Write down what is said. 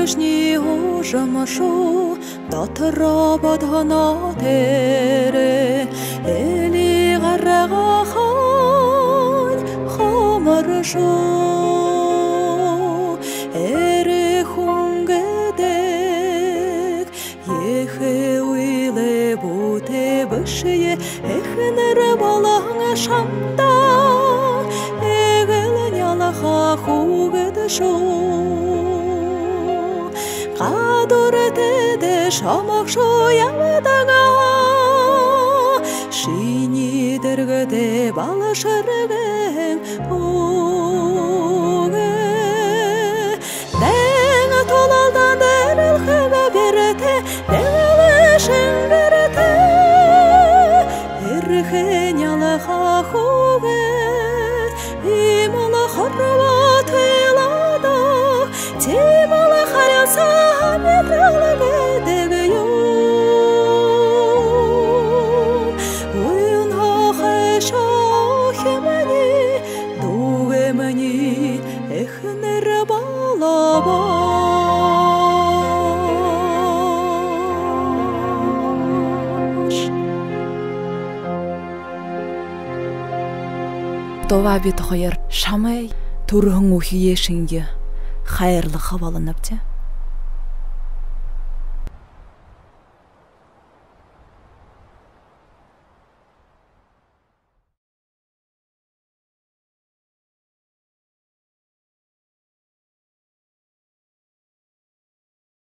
Вишні ужамашу, доторо бодгоно тере, елі гарага хан хомаршу, эре хунгедек, ехе уйле буте бышые, эхнере балаңа шамда, эгелен ялаха хугедешу. Қадуретеде шамақшу ямадаңа, шини дергеде балашырген уге. Дәңі толалдан дәріл хәға берете, дәңілішін берете, ерхен ялаға хуге, имала харрава тыйлада, темала харялса Това бит хайыр шамай турың ухие шинге хайырлы хавалынып те.